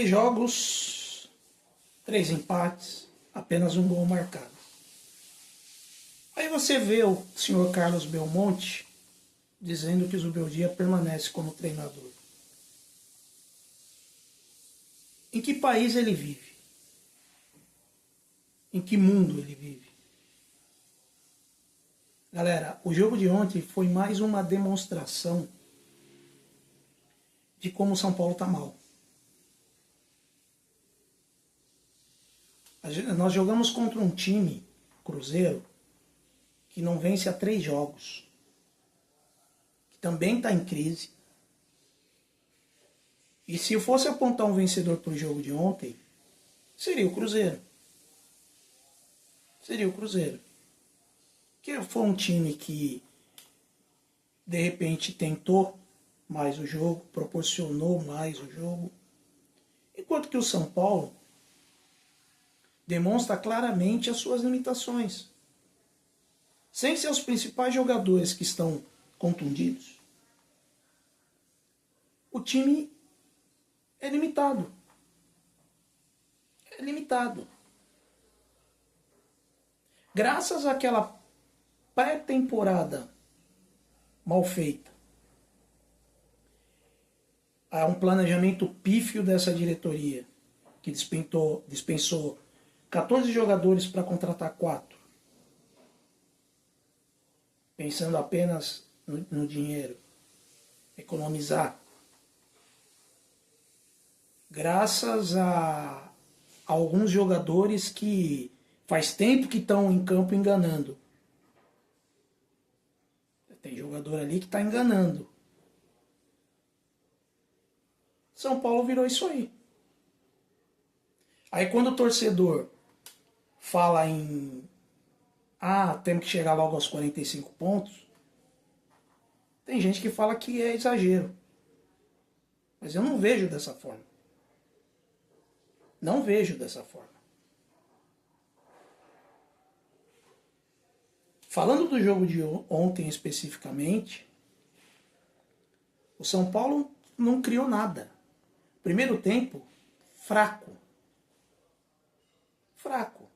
3 jogos, 3 empates, apenas um gol marcado. Aí você vê o senhor Carlos Belmonte dizendo que o Zubeldia permanece como treinador. Em que país ele vive? Em que mundo ele vive? Galera, o jogo de ontem foi mais uma demonstração de como o São Paulo está mal. Nós jogamos contra um time, Cruzeiro, que não vence há 3 jogos, que também está em crise. E se eu fosse apontar um vencedor para o jogo de ontem, seria o Cruzeiro. Seria o Cruzeiro. Que foi um time que, de repente, tentou mais o jogo, proporcionou mais o jogo. Enquanto que o São Paulo demonstra claramente as suas limitações. Sem seus principais jogadores que estão contundidos, o time é limitado. É limitado. Graças àquela pré-temporada mal feita, a um planejamento pífio dessa diretoria, que dispensou 14 jogadores para contratar 4, pensando apenas no dinheiro, economizar. Graças a alguns jogadores que faz tempo que estão em campo enganando. Tem jogador ali que está enganando. São Paulo virou isso aí. Aí quando o torcedor fala em temos que chegar logo aos 45 pontos, tem gente que fala que é exagero. Mas eu não vejo dessa forma. Não vejo dessa forma. Falando do jogo de ontem especificamente, o São Paulo não criou nada. Primeiro tempo, fraco. Fraco.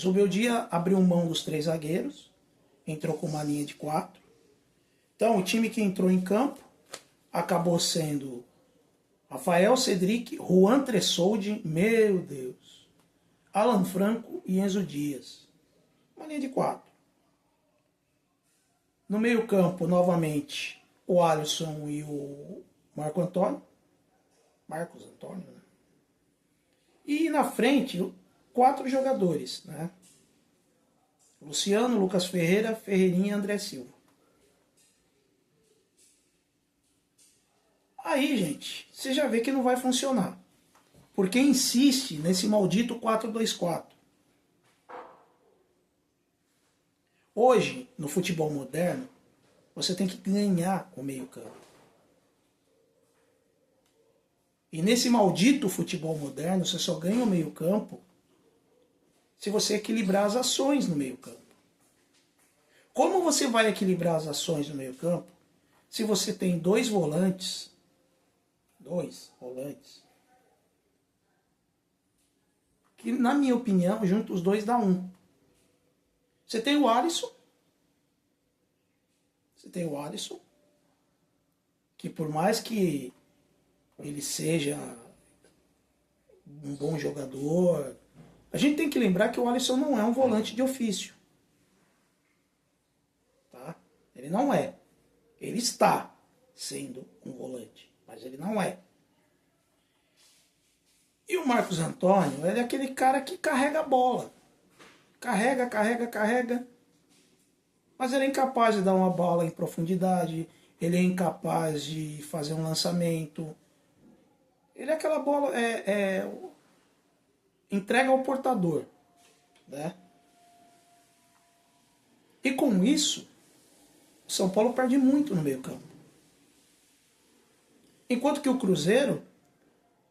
Zubeldia abriu mão dos 3 zagueiros, entrou com uma linha de 4. Então, o time que entrou em campo acabou sendo Rafael Cedric, Juan Tressoldi, meu Deus, Alan Franco e Enzo Dias. Uma linha de 4. No meio campo, novamente, o Alisson e o Marcos Antônio, né? E na frente, 4 jogadores, né? Luciano, Lucas Ferreira, Ferreirinha e André Silva. Aí, gente, você já vê que não vai funcionar. Porque insiste nesse maldito 4-2-4. Hoje, no futebol moderno, você tem que ganhar o meio-campo. E nesse maldito futebol moderno, você só ganha o meio-campo se você equilibrar as ações no meio-campo. Como você vai equilibrar as ações no meio-campo se você tem 2 volantes? 2 volantes. Que, na minha opinião, juntos os 2 dá 1. Você tem o Alisson. Que por mais que ele seja um bom jogador, a gente tem que lembrar que o Alisson não é um volante de ofício. Tá? Ele não é. Ele está sendo um volante, mas ele não é. E o Marcos Antônio, ele é aquele cara que carrega a bola. Carrega. Mas ele é incapaz de dar uma bola em profundidade, ele é incapaz de fazer um lançamento. Ele é aquela bola, entrega ao portador, né? E com isso, o São Paulo perde muito no meio campo. Enquanto que o Cruzeiro,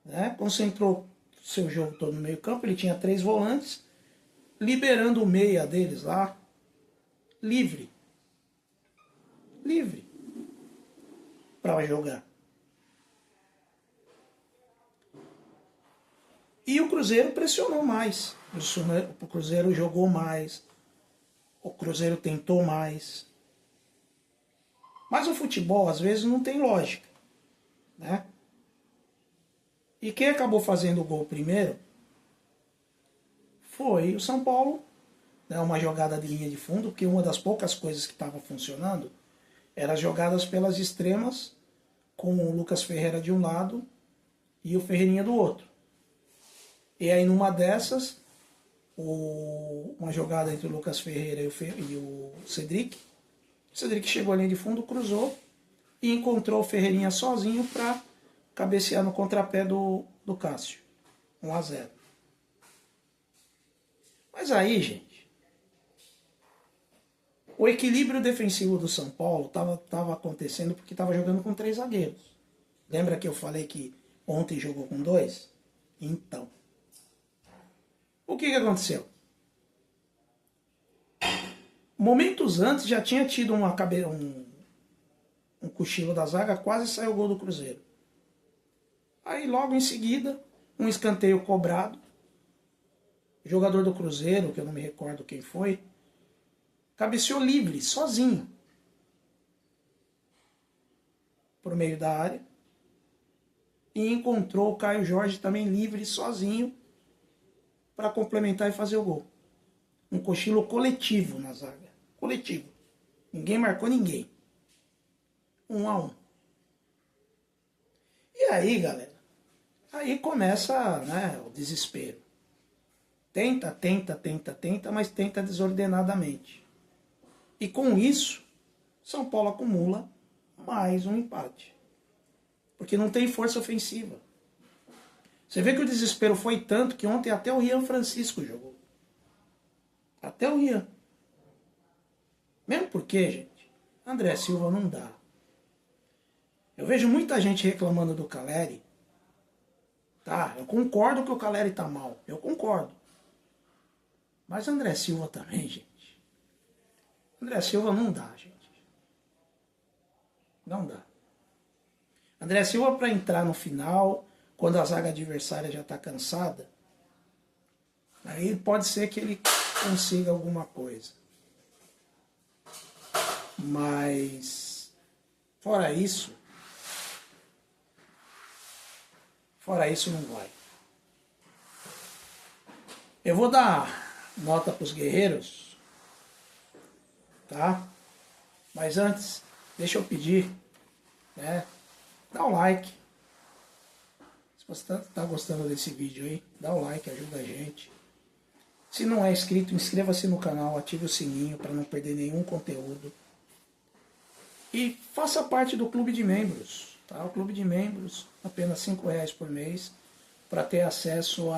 né, concentrou seu jogo todo no meio campo, ele tinha 3 volantes, liberando o meia deles lá, livre para jogar. E o Cruzeiro pressionou mais. O Cruzeiro jogou mais. O Cruzeiro tentou mais. Mas o futebol, às vezes, não tem lógica. Né? E quem acabou fazendo o gol primeiro foi o São Paulo. Né? Uma jogada de linha de fundo, porque uma das poucas coisas que estava funcionando eram as jogadas pelas extremas, com o Lucas Ferreira de um lado e o Ferreirinha do outro. E aí numa dessas, uma jogada entre o Lucas Ferreira e o Cedric. O Cedric chegou à linha de fundo, cruzou e encontrou o Ferreirinha sozinho para cabecear no contrapé do Cássio. 1-0. Mas aí, gente, o equilíbrio defensivo do São Paulo estava acontecendo porque estava jogando com 3 zagueiros. Lembra que eu falei que ontem jogou com 2? Então, o que aconteceu? Momentos antes já tinha tido um cochilo da zaga, quase saiu o gol do Cruzeiro. Aí logo em seguida, um escanteio cobrado. O jogador do Cruzeiro, que eu não me recordo quem foi, cabeceou livre, sozinho, por meio da área. E encontrou o Caio Jorge também livre, sozinho, para complementar e fazer o gol. Um cochilo coletivo na zaga. Coletivo. Ninguém marcou ninguém. 1-1. E aí, galera, aí começa, né, o desespero. Tenta, mas tenta desordenadamente. E com isso, São Paulo acumula mais um empate. Porque não tem força ofensiva. Você vê que o desespero foi tanto que ontem até o Rian Francisco jogou. Até o Rian. Mesmo porque, gente, André Silva não dá. Eu vejo muita gente reclamando do Caleri. Tá, eu concordo que o Caleri tá mal. Eu concordo. Mas André Silva também, gente. André Silva não dá, gente. Não dá. André Silva para entrar no final, quando a zaga adversária já está cansada, aí pode ser que ele consiga alguma coisa. Mas fora isso não vai. Eu vou dar nota para os guerreiros, tá? Mas antes, deixa eu pedir, né? Dá um like. Se você está gostando desse vídeo aí, dá um like, ajuda a gente. Se não é inscrito, inscreva-se no canal, ative o sininho para não perder nenhum conteúdo. E faça parte do clube de membros. Tá? O clube de membros, apenas R$5 por mês, para ter acesso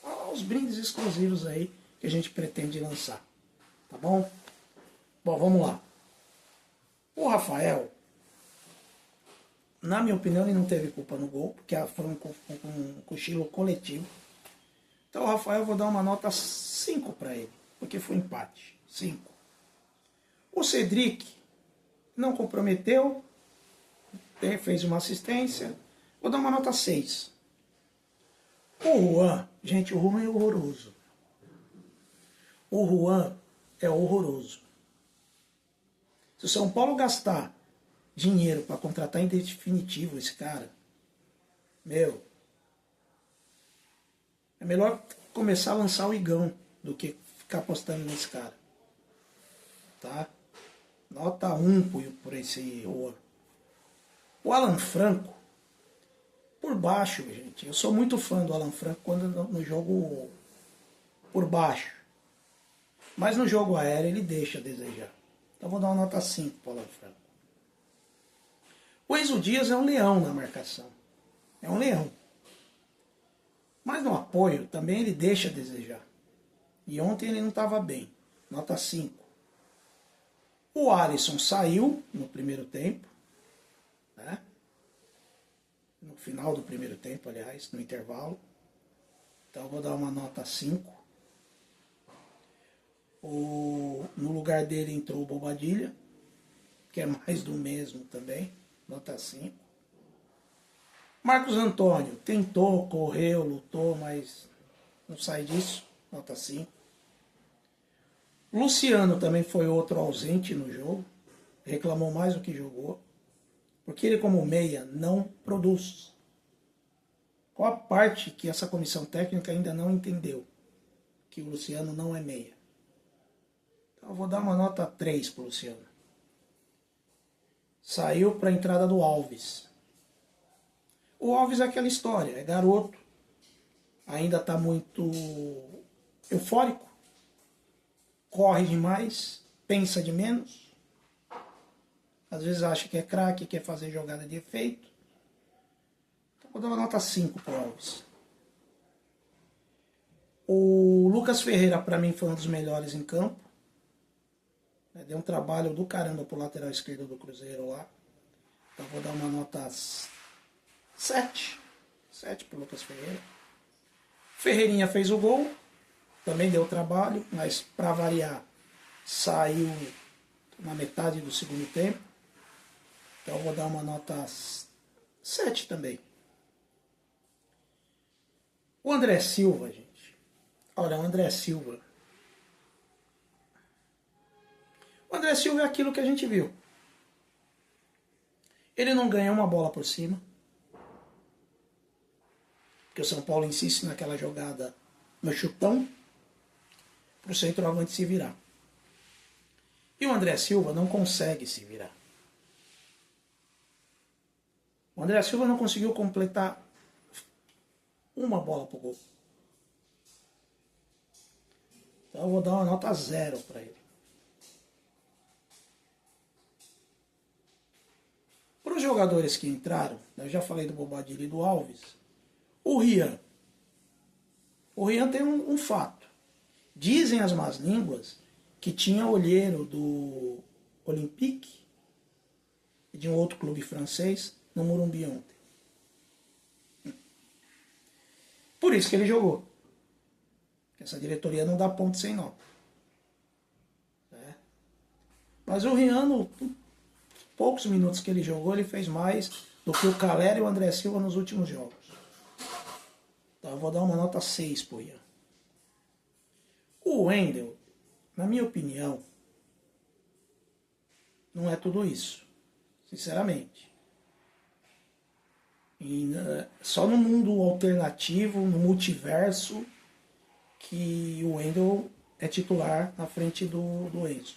aos brindes exclusivos aí que a gente pretende lançar. Tá bom? Bom, vamos lá. O Rafael, na minha opinião, ele não teve culpa no gol, porque foi um cochilo coletivo. Então o Rafael eu vou dar uma nota 5 para ele, porque foi empate. 5. O Cedric não comprometeu, fez uma assistência, vou dar uma nota 6. O Juan, gente, o Juan é horroroso. O Juan é horroroso. Se o São Paulo gastar dinheiro para contratar em definitivo esse cara, meu, é melhor começar a lançar o Igão do que ficar apostando nesse cara. Tá? Nota 1 por esse Juan. O Alan Franco, por baixo, gente. Eu sou muito fã do Alan Franco quando no jogo por baixo. Mas no jogo aéreo ele deixa a desejar. Então vou dar uma nota 5 para o Alan Franco. O Enzo Dias é um leão na marcação. É um leão. Mas no apoio também ele deixa a desejar. E ontem ele não estava bem. Nota 5. O Alisson saiu no primeiro tempo. Né? No final do primeiro tempo, aliás, no intervalo. Então eu vou dar uma nota 5. No lugar dele entrou o Bobadilha, que é mais do mesmo também. Nota 5. Marcos Antônio tentou, correu, lutou, mas não sai disso. Nota 5. Luciano também foi outro ausente no jogo. Reclamou mais do que jogou. Porque ele, como meia, não produz. Qual a parte que essa comissão técnica ainda não entendeu? Que o Luciano não é meia. Então eu vou dar uma nota 3 para o Luciano. Saiu para a entrada do Alves. O Alves é aquela história, é garoto. Ainda está muito eufórico. Corre demais, pensa de menos. Às vezes acha que é craque, quer fazer jogada de efeito. Então vou dar uma nota 5 para o Alves. O Lucas Ferreira, para mim, foi um dos melhores em campo. Deu um trabalho do caramba pro lateral esquerdo do Cruzeiro lá. Então vou dar uma nota 7. 7 pro Lucas Ferreira. Ferreirinha fez o gol. Também deu trabalho, mas para variar, saiu na metade do segundo tempo. Então eu vou dar uma nota 7 também. O André Silva, gente. Olha, o André Silva. O André Silva é aquilo que a gente viu. Ele não ganha uma bola por cima. Porque o São Paulo insiste naquela jogada no chutão para o centroavante se virar. E o André Silva não consegue se virar. O André Silva não conseguiu completar uma bola pro gol. Então eu vou dar uma nota 0 para ele. Para os jogadores que entraram, eu já falei do Bobadilha e do Alves, o Rian. O Rian tem um fato. Dizem as más línguas que tinha olheiro do Olympique e de um outro clube francês no Morumbi ontem. Por isso que ele jogou. Essa diretoria não dá ponto sem nó. Mas o Rian, nos poucos minutos que ele jogou, ele fez mais do que o Calera e o André Silva nos últimos jogos. Então eu vou dar uma nota 6 pro Rian. O Wendel, na minha opinião, não é tudo isso. Sinceramente. E, só no mundo alternativo, no multiverso, que o Wendel é titular na frente do Enzo.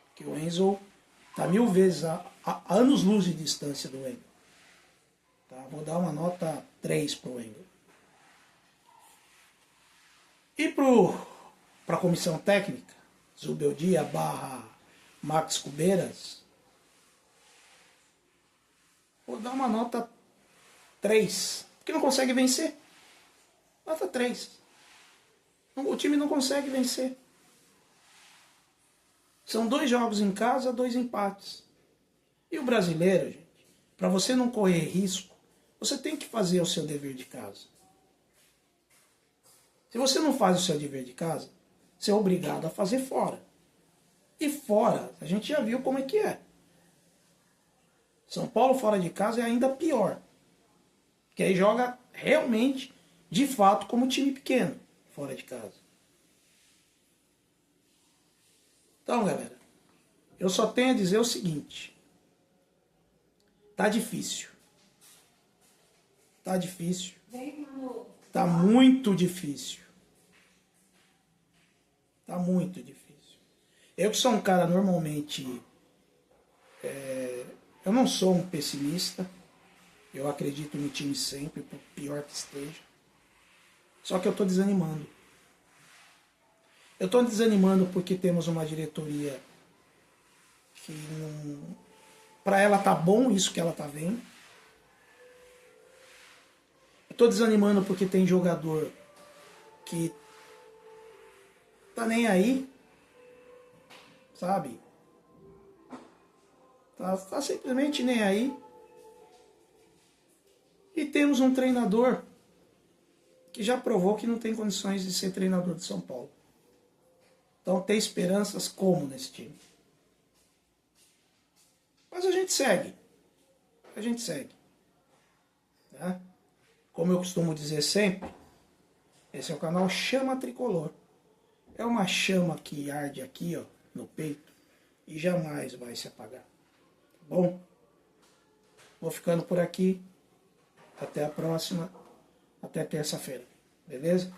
Porque o Enzo está 1000 vezes a anos-luz de distância do Wendel. Tá? Vou dar uma nota 3 para o Wendel. E para a comissão técnica, Zubeldia / Max Cubeiras, vou dar uma nota 3. Porque não consegue vencer. Nota 3. O time não consegue vencer. São 2 jogos em casa, 2 empates. E o brasileiro, gente, para você não correr risco, você tem que fazer o seu dever de casa. Se você não faz o seu dever de casa, você é obrigado a fazer fora. E fora, a gente já viu como é que é. São Paulo fora de casa é ainda pior. Porque aí joga realmente, de fato, como time pequeno, fora de casa. Então, galera, eu só tenho a dizer o seguinte. Tá difícil. Tá difícil. Tá muito difícil. Tá muito difícil. Eu que sou um cara normalmente... eu não sou um pessimista. Eu acredito no time sempre, por pior que esteja. Só que eu tô desanimando. Eu tô desanimando porque temos uma diretoria que não... Pra ela tá bom isso que ela tá vendo. Eu tô desanimando porque tem jogador que tá nem aí, sabe? Tá simplesmente nem aí. E temos um treinador que já provou que não tem condições de ser treinador de São Paulo. Então tem esperanças como nesse time. Mas a gente segue. A gente segue. Tá? Como eu costumo dizer sempre, esse é o canal Chama Tricolor. É uma chama que arde aqui, ó, no peito, e jamais vai se apagar. Tá bom? Vou ficando por aqui. Até a próxima. Até terça-feira. Beleza?